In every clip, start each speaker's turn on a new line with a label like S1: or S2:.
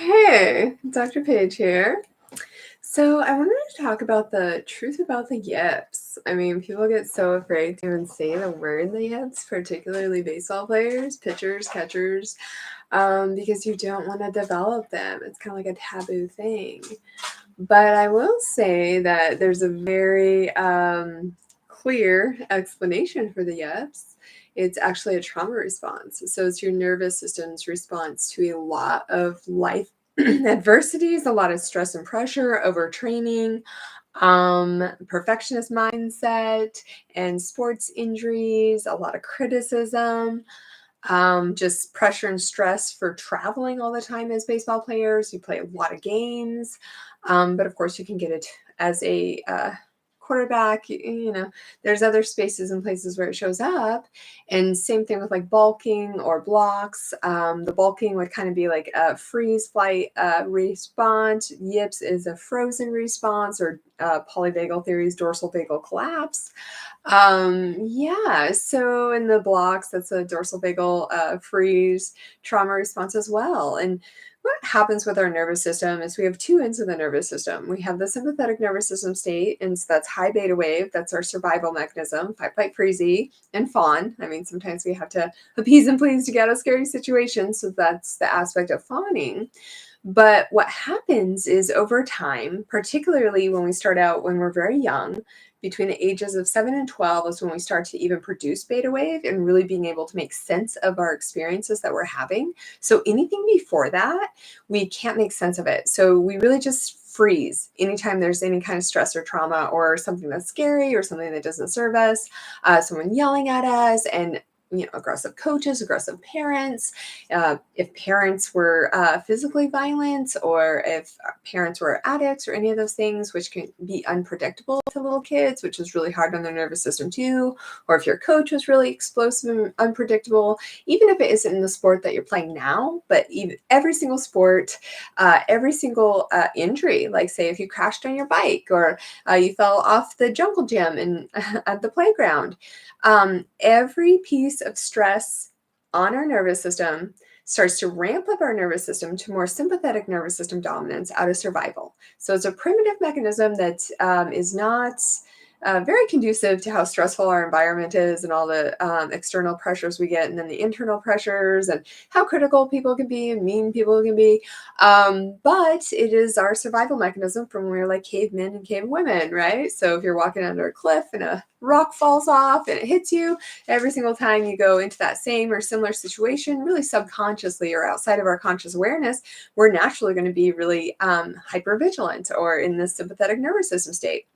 S1: Hey, Dr. Page here. So I wanted to talk about the truth about the yips. I mean, people get so afraid to even say the word the yips, particularly baseball players, pitchers, catchers, because you don't want to develop them. It's kind of like a taboo thing. But I will say that there's a very clear explanation for the yips. It's actually a trauma response. So it's your nervous system's response to a lot of life adversities, a lot of stress and pressure, overtraining, perfectionist mindset, and sports injuries, a lot of criticism, just pressure and stress for traveling all the time as baseball players. You play a lot of games, but of course, you can get it as a quarterback. There's other spaces and places where it shows up. And same thing with like balking or blocks. The balking would kind of be like a freeze flight response. Yips is a frozen response, or polyvagal theories, dorsal vagal collapse. Yeah, so in the blocks, that's a dorsal vagal freeze trauma response as well. And what happens with our nervous system is we have two ends of the nervous system. We have the sympathetic nervous system state, and so that's high beta wave. That's our survival mechanism, fight, flight, freeze, and fawn. I mean, sometimes we have to appease and please to get out of scary situations, so that's the aspect of fawning. But what happens is over time, particularly when we start out when we're very young, between the ages of 7 and 12 is when we start to even produce beta wave and really being able to make sense of our experiences that we're having. So anything before that, we can't make sense of it. So we really just freeze anytime there's any kind of stress or trauma or something that's scary or something that doesn't serve us, someone yelling at us, and aggressive coaches, aggressive parents, if parents were physically violent, or if parents were addicts or any of those things, which can be unpredictable to little kids, which is really hard on their nervous system too, or if your coach was really explosive and unpredictable, even if it isn't in the sport that you're playing now, but even every single sport, every single injury, like say if you crashed on your bike, or you fell off the jungle gym and at the playground, every piece of stress on our nervous system starts to ramp up our nervous system to more sympathetic nervous system dominance out of survival. So it's a primitive mechanism that is not very conducive to how stressful our environment is and all the external pressures we get, and then the internal pressures and how critical people can be and mean people can be. But it is our survival mechanism from when we were like cavemen and cave women, right? So if you're walking under a cliff and a rock falls off and it hits you, every single time you go into that same or similar situation, really subconsciously or outside of our conscious awareness, we're naturally going to be really hypervigilant or in the sympathetic nervous system state.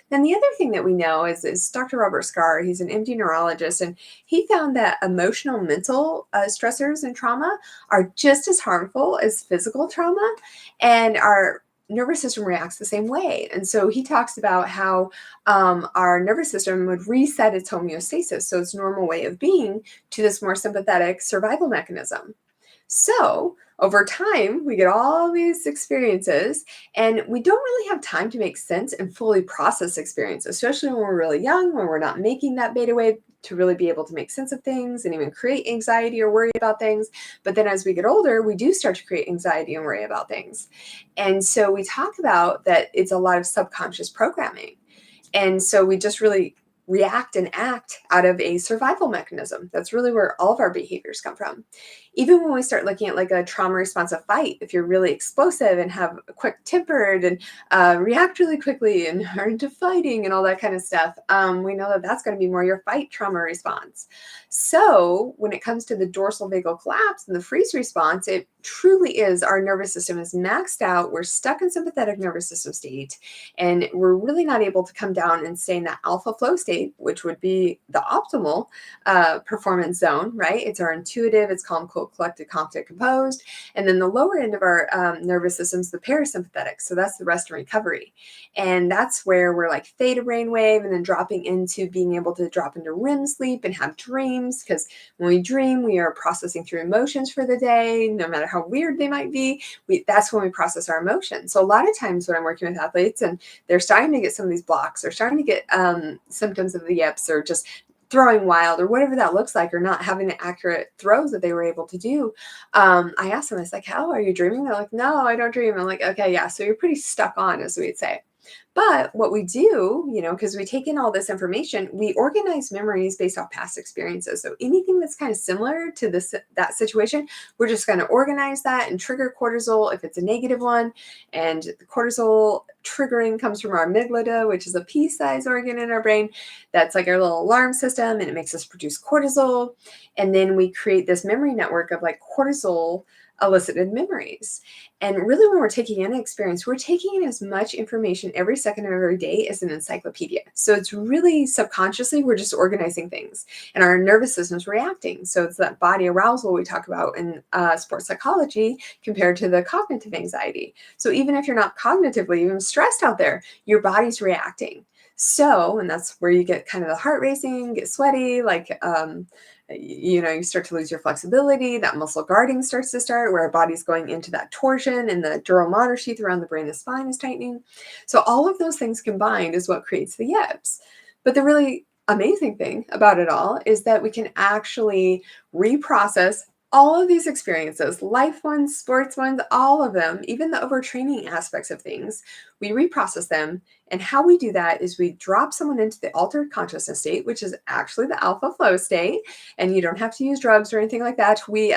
S1: Then the other thing that we know is Dr. Robert Scar. He's an MD neurologist, and he found that emotional, mental stressors and trauma are just as harmful as physical trauma, and our nervous system reacts the same way. And so he talks about how our nervous system would reset its homeostasis, so its normal way of being, to this more sympathetic survival mechanism. So over time, we get all these experiences, and we don't really have time to make sense and fully process experience, especially when we're really young, when we're not making that beta wave to really be able to make sense of things and even create anxiety or worry about things. But then as we get older, we do start to create anxiety and worry about things. And so we talk about that it's a lot of subconscious programming. And so we just really react and act out of a survival mechanism. That's really where all of our behaviors come from. Even when we start looking at like a trauma responsive fight, if you're really explosive and have a quick tempered and react really quickly and are into fighting and all that kind of stuff, we know that that's going to be more your fight trauma response. So when it comes to the dorsal vagal collapse and the freeze response, it truly is our nervous system is maxed out. We're stuck in sympathetic nervous system state, and we're really not able to come down and stay in that alpha flow state, which would be the optimal performance zone, right? It's our intuitive, it's calm, cool, collected, confident, composed. And then the lower end of our nervous system is the parasympathetic. So that's the rest and recovery. And that's where we're like theta brainwave and then dropping into being able to drop into REM sleep and have dreams. Because when we dream, we are processing through emotions for the day, no matter how weird they might be. That's when we process our emotions. So a lot of times when I'm working with athletes and they're starting to get some of these blocks, or starting to get symptoms of the yips, or just throwing wild or whatever that looks like, or not having the accurate throws that they were able to do, I asked them, it's like, how are you dreaming? They're like, no, I don't dream. I'm like, okay, yeah. So you're pretty stuck on, as we'd say. But what we do, because we take in all this information, we organize memories based off past experiences. So anything that's kind of similar to that situation, we're just going to organize that and trigger cortisol if it's a negative one. And the cortisol triggering comes from our amygdala, which is a pea-sized organ in our brain. That's like our little alarm system, and it makes us produce cortisol. And then we create this memory network of like cortisol elicited memories. And really, when we're taking in an experience, we're taking in as much information every second of every day as an encyclopedia. So it's really subconsciously, we're just organizing things and our nervous system's reacting. So it's that body arousal we talk about in sports psychology compared to the cognitive anxiety. So even if you're not cognitively even stressed out there, your body's reacting. So, and that's where you get kind of the heart racing, get sweaty, like, you start to lose your flexibility. That muscle guarding starts to start, where our body's going into that torsion, and the dural motor sheath around the brain, the spine is tightening. So all of those things combined is what creates the yips. But the really amazing thing about it all is that we can actually reprocess all of these experiences, life ones, sports ones, all of them, even the overtraining aspects of things. We reprocess them. And how we do that is we drop someone into the altered consciousness state, which is actually the alpha flow state. And you don't have to use drugs or anything like that. We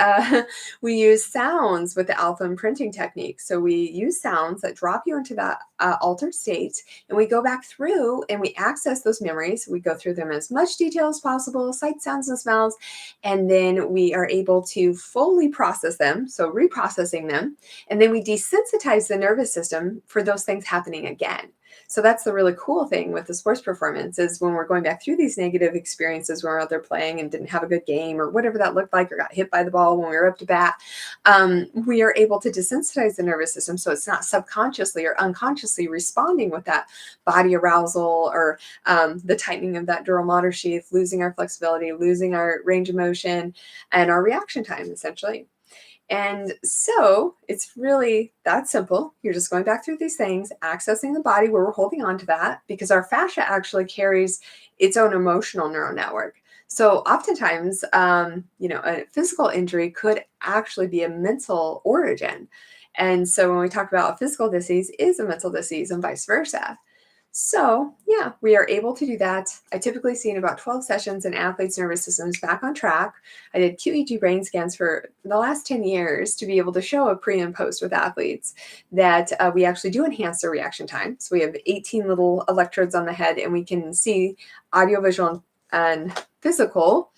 S1: we use sounds with the alpha imprinting technique. So we use sounds that drop you into that altered state, and we go back through and we access those memories. We go through them in as much detail as possible, sight, sounds, and smells, and then we are able to fully process them. So reprocessing them, and then we desensitize the nervous system for those things happening again. So that's the really cool thing with the sports performance, is when we're going back through these negative experiences when we're out there playing and didn't have a good game or whatever that looked like, or got hit by the ball when we were up to bat, we are able to desensitize the nervous system so it's not subconsciously or unconsciously responding with that body arousal or the tightening of that dural motor sheath, losing our flexibility, losing our range of motion, and our reaction time, essentially. And so it's really that simple. You're just going back through these things, accessing the body where we're holding on to that, because our fascia actually carries its own emotional neural network. So oftentimes, a physical injury could actually be a mental origin. And so when we talk about a physical disease is a mental disease and vice versa. So, yeah, we are able to do that. I typically see in about 12 sessions an athlete's nervous system is back on track. I did QEG brain scans for the last 10 years to be able to show a pre and post with athletes that we actually do enhance their reaction time. So we have 18 little electrodes on the head, and we can see audiovisual and physical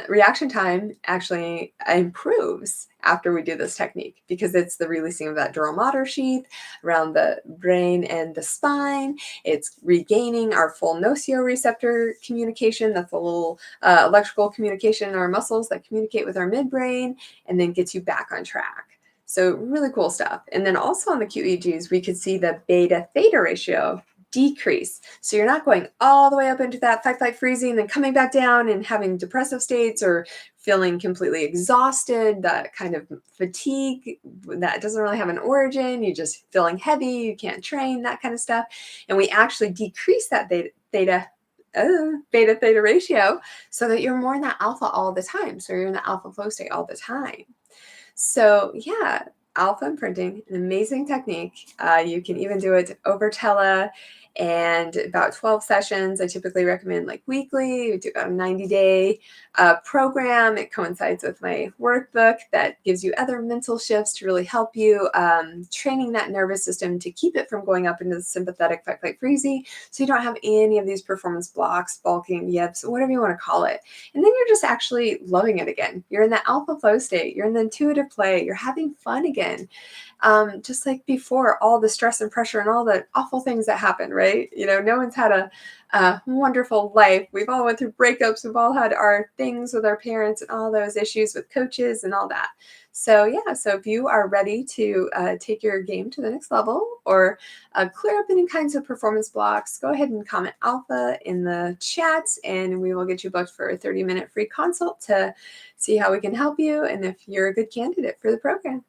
S1: reaction time actually improves after we do this technique, because it's the releasing of that dural motor sheath around the brain and the spine. It's regaining our full nocioreceptor communication. That's a little electrical communication in our muscles that communicate with our midbrain, and then gets you back on track. So really cool stuff. And then also on the QEGs, we could see the beta theta ratio decrease. So you're not going all the way up into that fight, flight, freezing, and then coming back down and having depressive states or feeling completely exhausted, that kind of fatigue that doesn't really have an origin. You're just feeling heavy, you can't train, that kind of stuff. And we actually decrease that beta theta ratio so that you're more in that alpha all the time. So you're in the alpha flow state all the time. So yeah, alpha imprinting, an amazing technique. You can even do it over tele, and about 12 sessions. I typically recommend like weekly. We do about a 90-day program. It coincides with my workbook that gives you other mental shifts to really help you training that nervous system to keep it from going up into the sympathetic fight, flight, freezy, so you don't have any of these performance blocks, balking, yips, whatever you want to call it. And then you're just actually loving it again. You're in the alpha flow state. You're in the intuitive play. You're having fun again. Just like before, all the stress and pressure and all the awful things that happen, right? No one's had a wonderful life. We've all went through breakups. We've all had our things with our parents and all those issues with coaches and all that. So yeah, so if you are ready to take your game to the next level, or clear up any kinds of performance blocks, go ahead and comment alpha in the chat, and we will get you booked for a 30-minute free consult to see how we can help you and if you're a good candidate for the program.